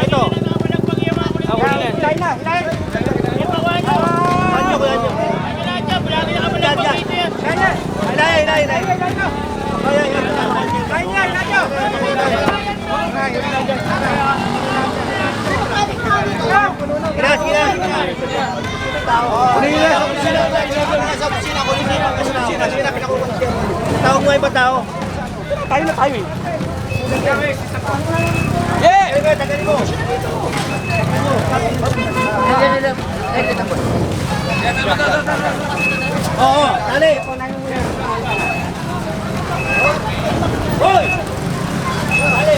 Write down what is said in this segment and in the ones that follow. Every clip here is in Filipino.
Ito. Ako na. China. Tao mo ay ba tao? Tayo na tayo eh. Yeah! Tagalin mo. Oo, dali. Hoy! Dali.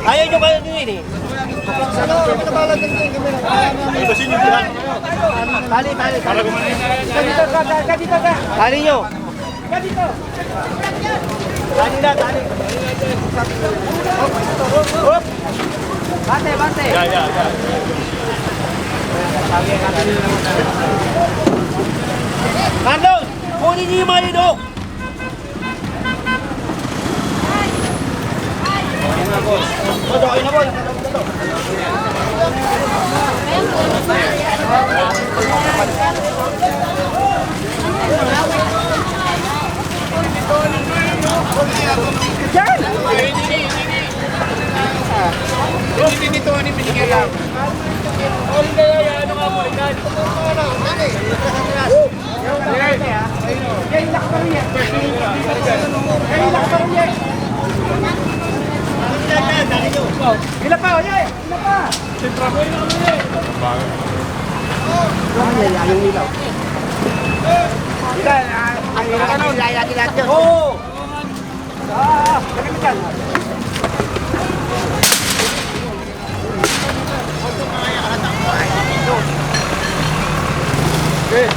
Ayaw nyo ba yun eh? Tali. Tali nyo. Tali na. Bante. Ya. Carlos, kunin niyo yung mga lidok. Okay na, boy. Hindi nito ani binigay lang. Ano nga mo ikan? Gila pa, oye! Gila pa! Yung nilaw. Lagi lahat yun. Oo! Lagi dyan. Okay.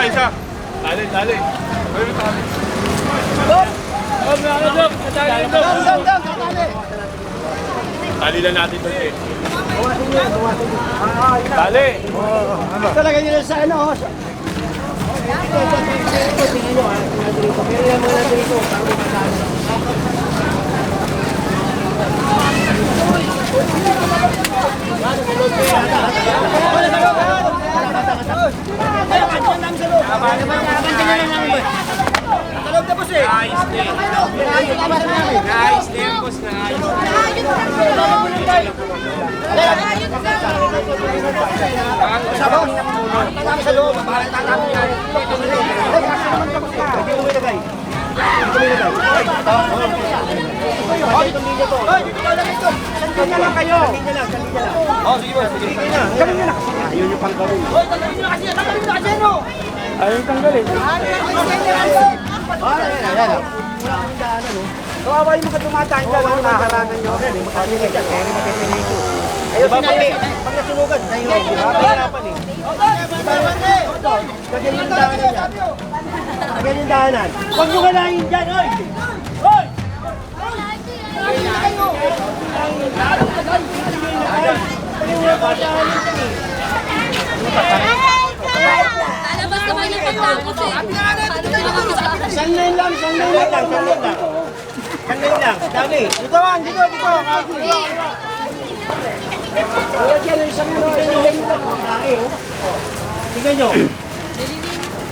Isa. Dali. Dali. Tali lang natin ito eh. Dali. Talaga nyo sa ano. Nice, boss. Kanya lang kayo. Oh, sige boss. Galing nyo na. Ayaw nyo pang gawin. Ayaw nyo tanggalin. Kawawa yung mga tumataan dyan, naharangan nyo. Makalimutan dyan, kaya rin matipinito. Ayaw sinabi, pag nasunugan, mahirapan eh. Ganyan yung dahanan yan. Ganyan yung dahanan. Huwag nyo galahin dyan, oy! Oy! Lalabas naman yung pagtapos eh. Isang lane lang. Dali. Dito. Tingnan nyo.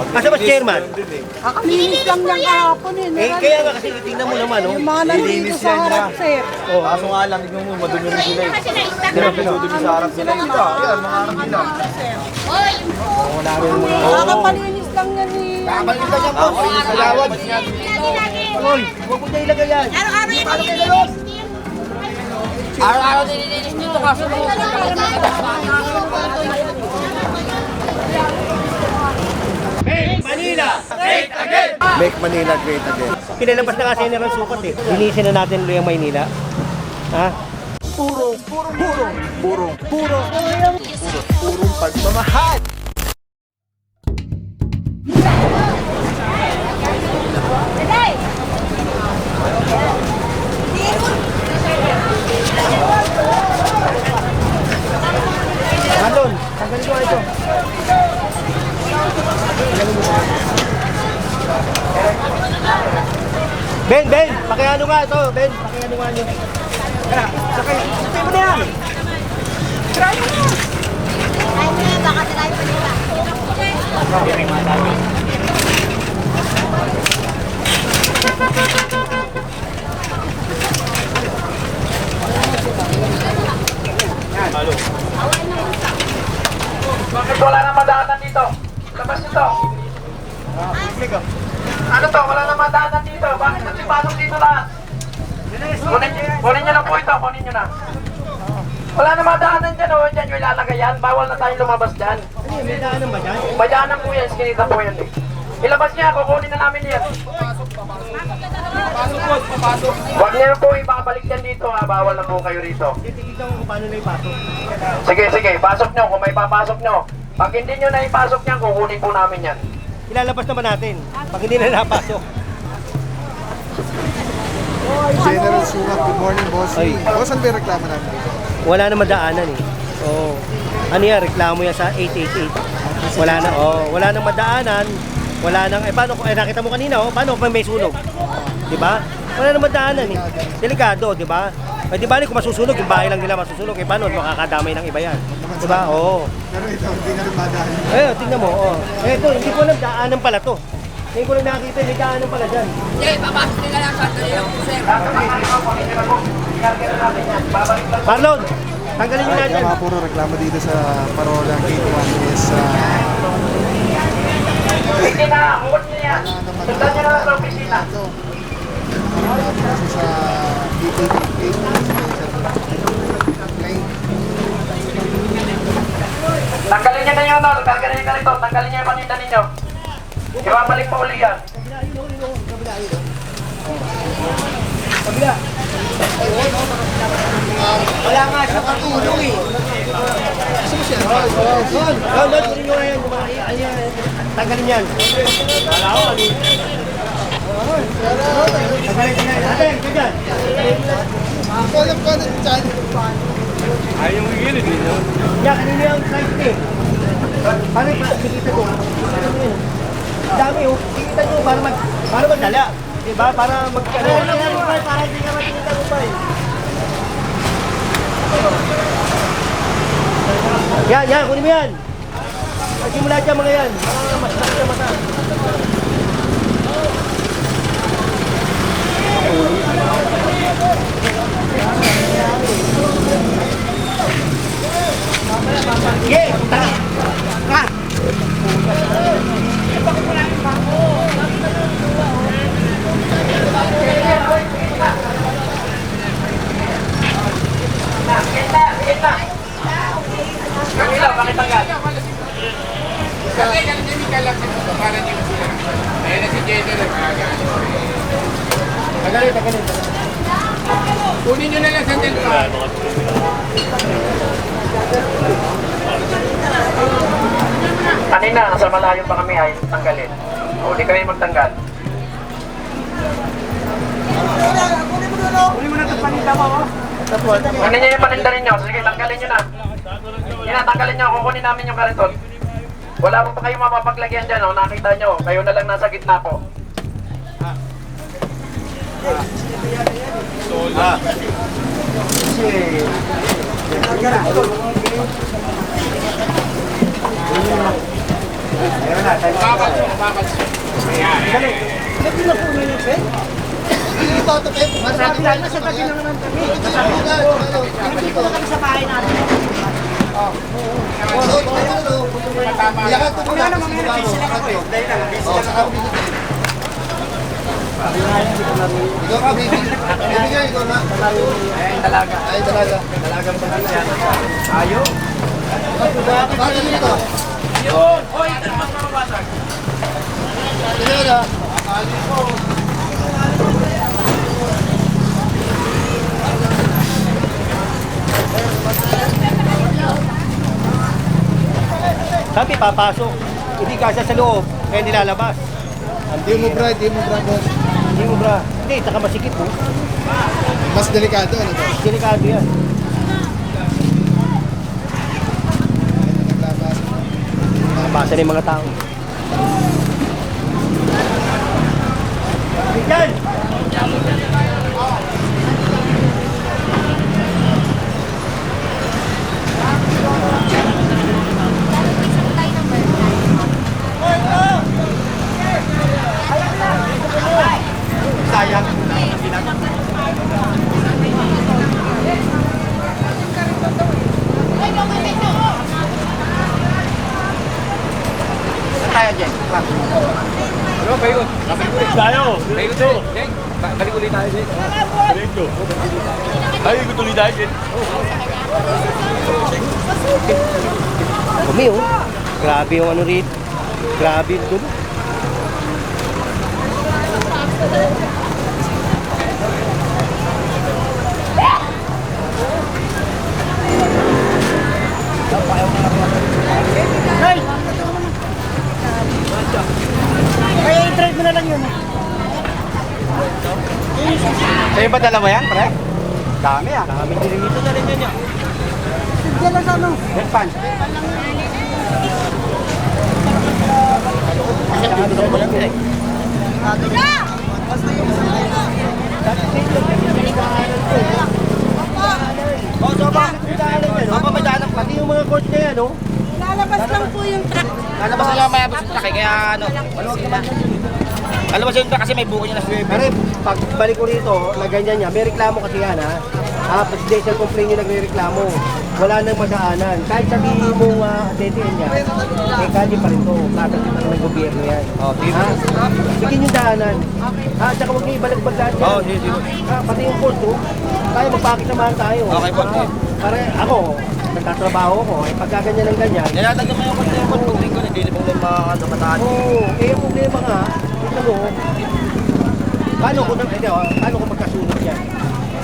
Asa ba chairman? Kakalinis lang ng kahapon eh. Kaya nga kasi tingnan mo naman, oh. Yung mga nandito sa harap, sir. Kaso nga lang, tignan mo, madumi rin sila eh. Hindi na pinudumi sa harap sila. Yan, mga harap nila. Kakapalinis lang yan eh. Kakabalik ka siya, boss. Kalawad. Hoy, huwag mo na ilagay yan. Araw-araw yung nililinis niyo. Araw-araw nililinis dito kaso Make Manila great again. Pinalabas na kasi ng sukat eh. Linisin na natin yung Maynila. Ha? Purong pagmamahal. Alon, Tanggalin ko ito. Ben, pakiano nga ito. Ben, pakiano nga nyo. Kaya, sakay mo na yan. Ay, baka try pa nila. Bakit wala nang madaanan dito? Labas nito. Ano to? Wala nang madaanan dito. Bakit nagsipasok dito lahat? Kunin nyo na po ito. Kunin nyo na. Wala nang madaanan dyan. O, dyan yung ilalagay yan. Bawal na tayong lumabas dyan. May daanan ba dyan? Madaanan po yan. Skinita po yan eh. Ilabas niya. Kukunin na namin yan. Huwag niyo po ibabalik yan dito ha. Bawal na po kayo rito. Titignan ko kung paano na ipasok. Sige. Pasok nyo. Kung may papasok nyo. Pag hindi nyo na ipasok yan, kukunin po namin yan. Ilalabas naman natin. Pag hindi na napasok. General Sumak, good morning, boss. Ay. Boss, ano ba yung reklamo namin dito? Wala na madaanan eh. Oo. Ano yan, reklamo yan sa 888. Wala na, wala nang madaanan. Wala nang, paano, nakita mo kanina, paano kung may sunog? Diba? Wala nang madaanan eh. Delikado, diba? Di ba kung masusunog, yung bahay lang nila masusunog, paano makakadamay ng iba yan? Diba? Oo. Pero ito, hindi na rin madaan. Tingnan mo, Ito, hindi ko alam, daanan pala to. Hindi ko lang nakakita, may daanan pala dyan. Hindi, papasok nila lang sa dali lang po, sir. Marlon, tanggalin nyo na Kaya dyan. mga puro reklamo dito sa parola K1 is Hindi na, huwag niyo yan. Sundan niyo na sa opisina. kasi sa Tanggalin niyo na yun, tanggalin niyo na ito, tanggalin niyo yung paninda ninyo. Ibabalik pa uli yan. Kabila. Wala nga siya katulong eh. Doon, kunin nyo na yan. Tanggalin yan. Wala ko. Tanggalin yan. Ate, kagyan. ayaw mo gilid eh. Yan, kanina yung slice eh. Paano yung makikita ko? Dami oh. Kikita nyo para magdala. Diba? Para magkano. Para hindi ka makikita ko pa eh. Yan, kunin mo yan. Pagin mo lahat yan mga yan. Mas laki na mata. Sige, tara. Ka. Yung ilaw, bakit tanggal? Kasi ganun din yung kalap nito, para hindi mo sila. Ayun na si Jenner, Tagalin. kunin nyo na lang sa telpa. Kanina, nasa malayo pa kami ay tanggalin. O, di kayo magtanggal. Kunin niyo yung paninda ninyo. Sige, tanggalin nyo na. Yan na, tanggalin nyo. Kukunin namin yung kariton. Wala pa kayong mapapaglagyan dyan. O, nakita nyo. Kayo na lang nasa gitna po. Bakal. Sabi, papasok. Hindi kasya sa loob. Kaya nilalabas. Hindi mo bra, boss. Hindi mo bra. Hindi, taka masikip mo. Mas delikado, ano ba? Delikado yan. Basa na yung mga tao. Yan! Sayang. Tayo dyan. Ano, paikot? Tayo! Paikot to! Balik ulit tayo, Jay. Balik to. Ay, ikot ulit tayo, Jay. Kumi, oh. Grabe yung ano rito. Grabe yung dulo. Hey! Kaya i-drive mo na lang yun. Sa'yo ba dala mo yan, pre? Dami ah. Dami din dito na rin yan. Diyan lang sa ano? Deadpan. Pati yung mga court na yan, oh. Lalabas lang po yung truck. Lalabas na yung mayabas yung truck eh, kaya ano. Lalabas yung truck kasi may buko niya na swivel. Pero pag balik ko rito, na ganyan niya, may reklamo kasi yan, ha? Presidential complaint yung nagre-reklamo. Wala nang madaanan. Kahit sabihin mong DTN niya, eh kanya pa rin to. Tatanggit ng gobyerno yan. Ha? Bigyan yung daanan. Tsaka huwag niyo ibalik-bag lahat yan. sige. Pati yung court, oh. Tayo, magpakisamahan tayo. Okay po. Para ako, nagtatrabaho ko, eh pagka ganyan ng ganyan. Nilatagyan mo yung konti ko, hindi mo lang makataan. Oo, eh yung problema nga, ito mo, paano ko magkasunod yan?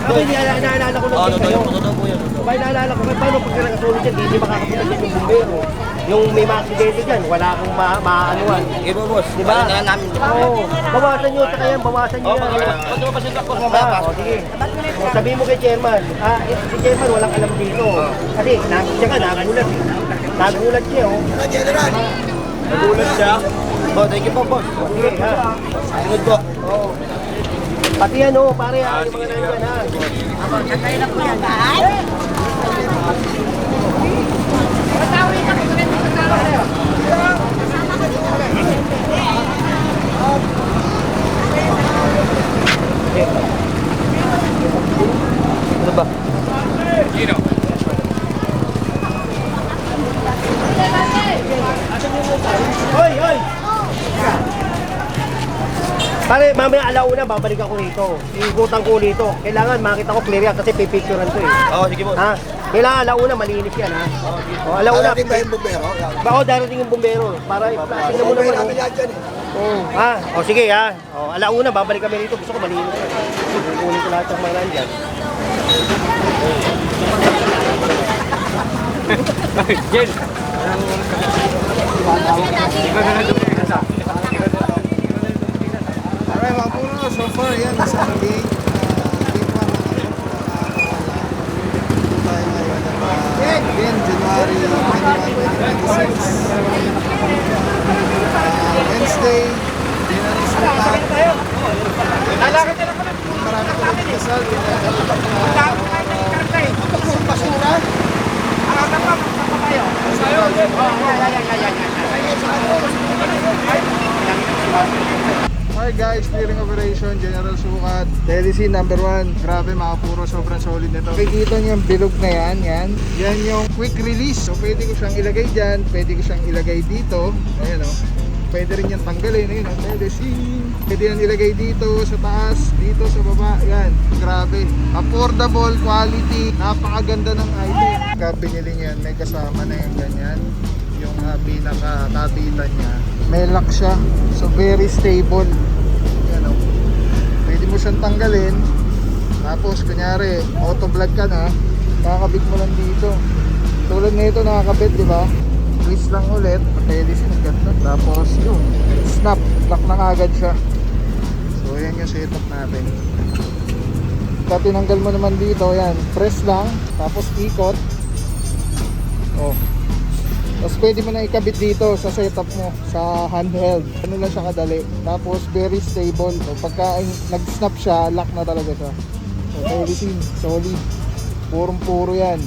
Ako hindi naalala ko ng kayo. Totoo po yan. Kaya naalala ko, paano pagka nakasunod yan, hindi makakapunod yan yung bumbero. Yung may mga aksidente dyan, wala akong maaanuan. Ibo, boss. Diba? Ano na namin. Oo, bawasan nyo, saka yan, bawasan nyo yan. Pag mo pa siya tapos O, sige. O, sabihin mo kay chairman, si chairman walang alam dito. Kasi, siya nga, nagulat eh. Nagulat siya, oh. Nagulat siya. Thank you po, boss. Sige, ha. Sunod po. Oo. Pati yan, oh, pare, ha, yung mga nandyan, ha. Ano ba? Gino. Hoy, hoy! Pare, mamaya alauna, babalik ako rito. Iikutan ko rito. Kailangan makita ko clear yan kasi pipicturean ko eh. Oo, sige po. Ha? Kailangan alauna, malinis yan ha. O, alauna. Darating ba yung bumbero? Bako darating yung bumbero. Para tingnan mo naman. Oh. Ha? O sige ha. O, alauna, babalik kami rito. Gusto ko malinis yan. Kukunin ko lahat ng mga nandyan. Jen. Alright mga puno, so far yan, nasa gate. Tayo ngayon at again, January 21, 2026. Wednesday, January Sultan. Marami ko rin kasal. Basura. Alright guys, clearing operation, General Sukat, LEC number 1. Grabe mga puro, sobrang solid nito. Nakikita niyo yung bilog na yan, yan yung quick release. So pwede ko siyang ilagay dyan, pwede ko siyang ilagay dito. Ayan o, pwede rin yan tanggalin. Ayun o, LEC. Pwede yan ilagay dito sa taas, dito sa baba. Yan, grabe. Affordable, quality, napakaganda ng item. Pagka binili niyan, may kasama na yung ganyan. Yung pinaka-kabitan niya. May lock siya. So very stable. Yan o. Pwede mo siyang tanggalin. Tapos kunyari, auto vlog ka na, kakabit mo lang dito. Tulad nito nakakabit, di ba? Twist lang ulit, pwede siya ganda. Tapos yun, snap, lock na agad siya. So yan yung setup natin. Pag tinanggal mo naman dito, yan, press lang, tapos ikot. Oh. Tapos pwede mo na ikabit dito sa setup mo, sa handheld. Ano lang siya kadali. Tapos very stable. So, pagka nag-snap siya, lock na talaga siya. So, Telesin, solid. Purong-puro yan.